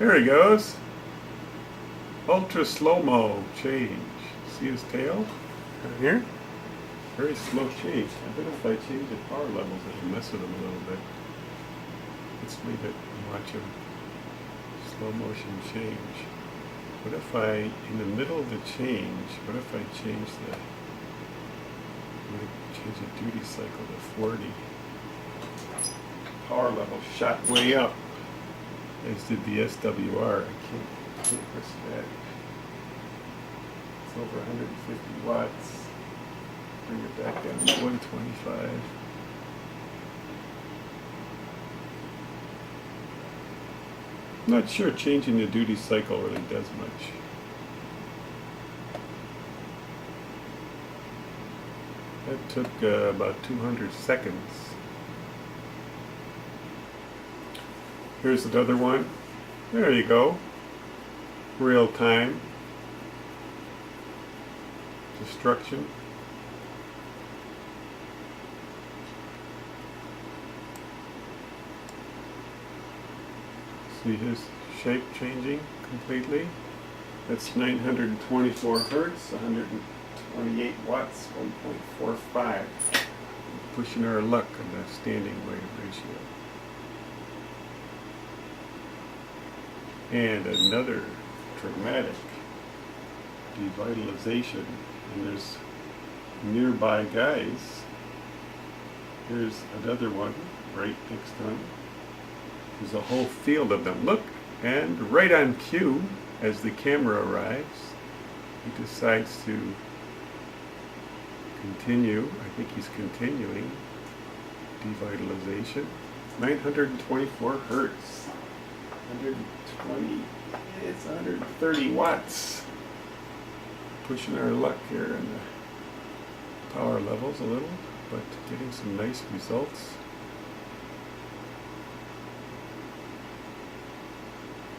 There he goes. Ultra slow-mo change. See his tail? Right here? Very slow change. I bet if I change the power levels, it'll mess with him a little bit. Let's leave it and watch him. Slow motion change. What if I, in the middle of the change, what if I change the, I'm going to change the duty cycle to 40. Power level shot way up, as did the SWR. I can't risk that. It's over 150 watts. Bring it back down to 125. I'm not sure changing the duty cycle really does much. That took about 200 seconds. Here's another one. There you go. Real time. Destruction. See his shape changing completely. That's 924 hertz, 128 watts, 1.45. Pushing our luck on the standing wave ratio. And another dramatic devitalization. And there's nearby guys. Here's another one right next to him. There's a whole field of them. Look, and right on cue, as the camera arrives, he decides to continue. I think he's continuing devitalization. 924 hertz. 120, it's 130 watts. Pushing our luck here in the power levels a little, but getting some nice results.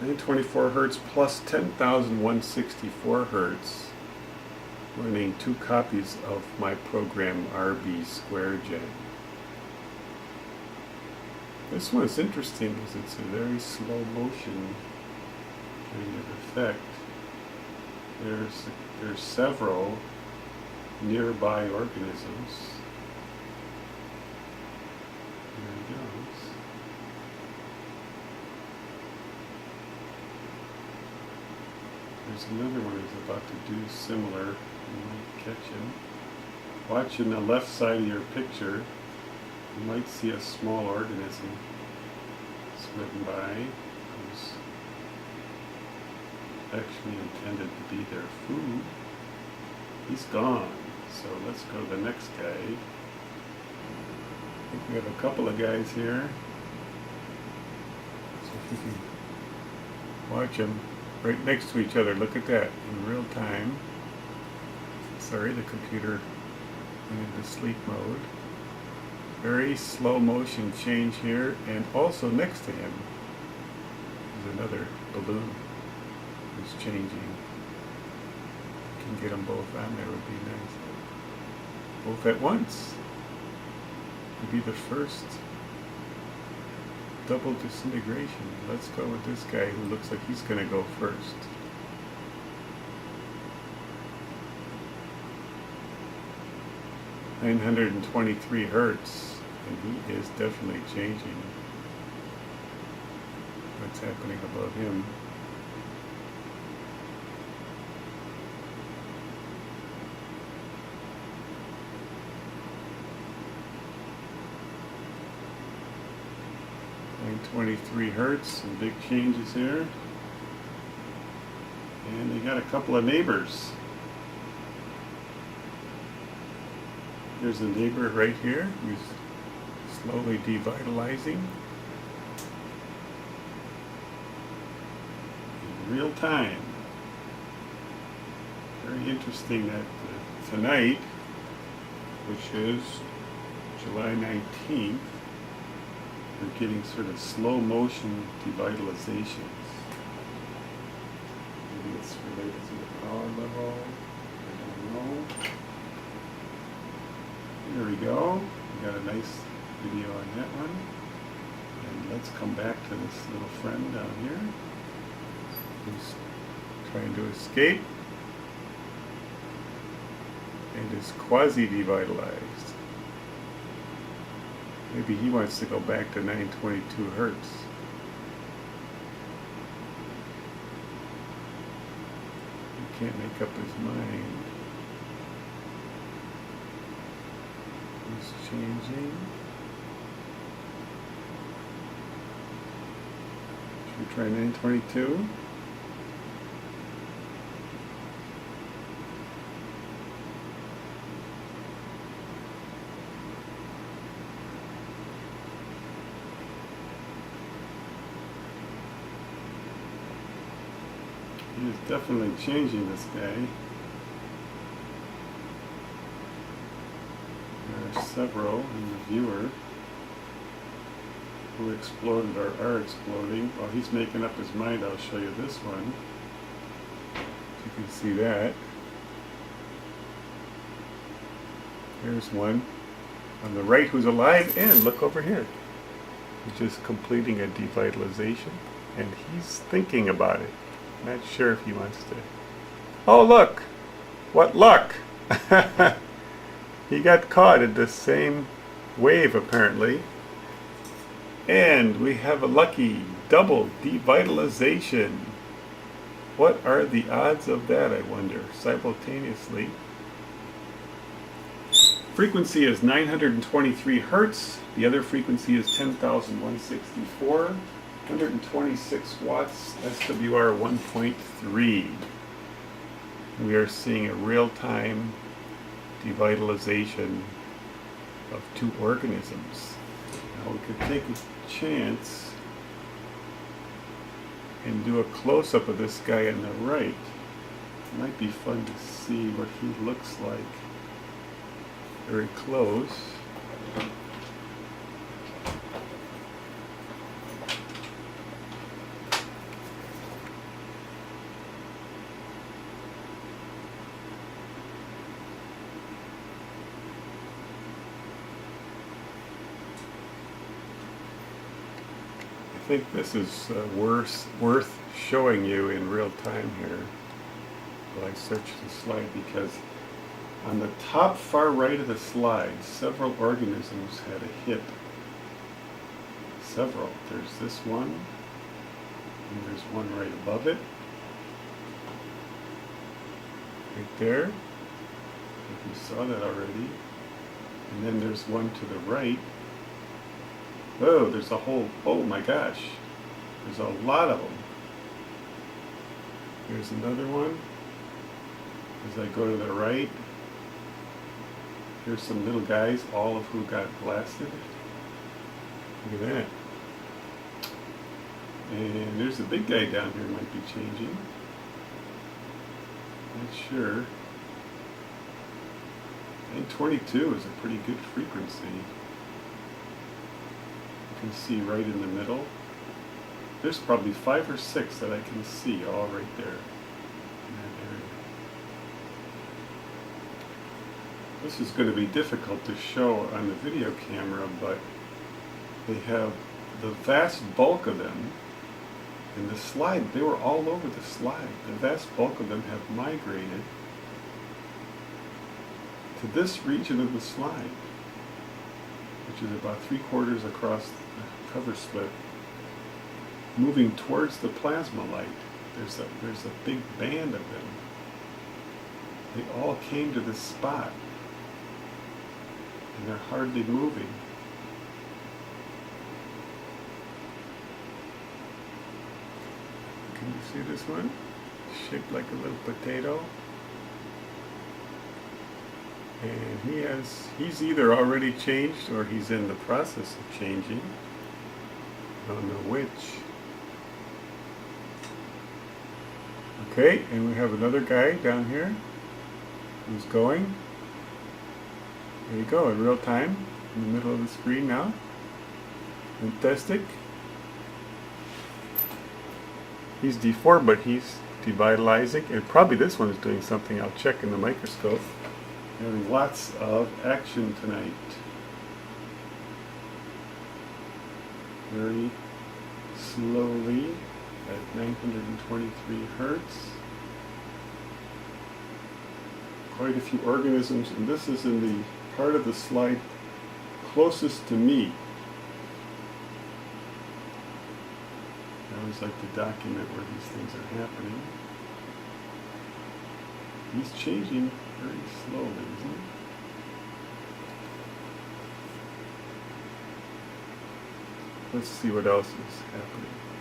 924 hertz plus 10,164 hertz, running 2 copies of my program RB Square Gen. This one's interesting because it's a very slow motion kind of effect. There's several nearby organisms. There he goes. There's another one who's about to do similar. You might catch him. Watching the left side of your picture, you might see a small organism swimming by who's actually intended to be their food. He's gone. So let's go to the next guy. I think we have a couple of guys here. So if you can watch them right next to each other, look at that in real time. Sorry, the computer went into sleep mode. Very slow motion change here, and also next to him is another balloon who's changing. Can get them both on there would be nice. Both at once would be the first double disintegration. Let's go with this guy who looks like he's going to go first. (923 hertz), and he is definitely changing. What's happening above him? (923 hertz), some big changes here. And they got a couple of neighbors. There's a neighbor right here who's slowly devitalizing in real time. Very interesting that tonight, which is July 19th, we're getting sort of slow motion devitalizations. Maybe it's related to the power level. I don't know. There we go. We got a nice video on that one. And let's come back to this little friend down here. He's trying to escape and is quasi-devitalized. Maybe he wants to go back to 922 hertz. He can't make up his mind. He's changing. Should we try 922? He is definitely changing, this guy. There are several in the viewer who exploded or are exploding. While he's making up his mind, I'll show you this one. You can see that. Here's one on the right who's alive, and look over here. He's just completing a devitalization, and he's thinking about it. Not sure if he wants to. Oh, look! What luck! He got caught in the same wave, apparently. And we have a lucky double devitalization. What are the odds of that, I wonder, simultaneously? Frequency is 923 hertz. The other frequency is 10,164. 126 watts, SWR 1.3. We are seeing a real-time devitalization of two organisms. Now we could take a chance and do a close-up of this guy on the right. It might be fun to see what he looks like very close. I think this is worth showing you in real time here while I search the slide, because on the top far right of the slide, several organisms had a hit. Several. There's this one, and there's one right above it. Right there. I think we saw that already. And then there's one to the right. Oh, there's a whole, oh my gosh, there's a lot of them. Here's another one. As I go to the right, here's some little guys, all of who got blasted. Look at that. And there's a big guy down here, might be changing. Not sure. And 22 is a pretty good frequency. You can see right in the middle. There's probably 5 or 6 that I can see all right there in that area. This is going to be difficult to show on the video camera, but they have the vast bulk of them in the slide. They were all over the slide. The vast bulk of them have migrated to this region of the slide, which is about 3/4 across the cover slip, moving towards the plasma light. There's a big band of them. They all came to this spot, and they're hardly moving. Can you see this one? Shaped like a little potato. And he's either already changed or he's in the process of changing. I don't know which. Okay, and we have another guy down here who's going. There you go, in real time, in the middle of the screen now. Fantastic. He's deformed, but he's devitalizing, and probably this one is doing something. I'll check in the microscope. Having lots of action tonight. Very slowly. at 923 hertz. Quite a few organisms, and this is in the part of the slide closest to me. I always like to document where these things are happening. He's changing very slowly, isn't he? Let's see what else is happening.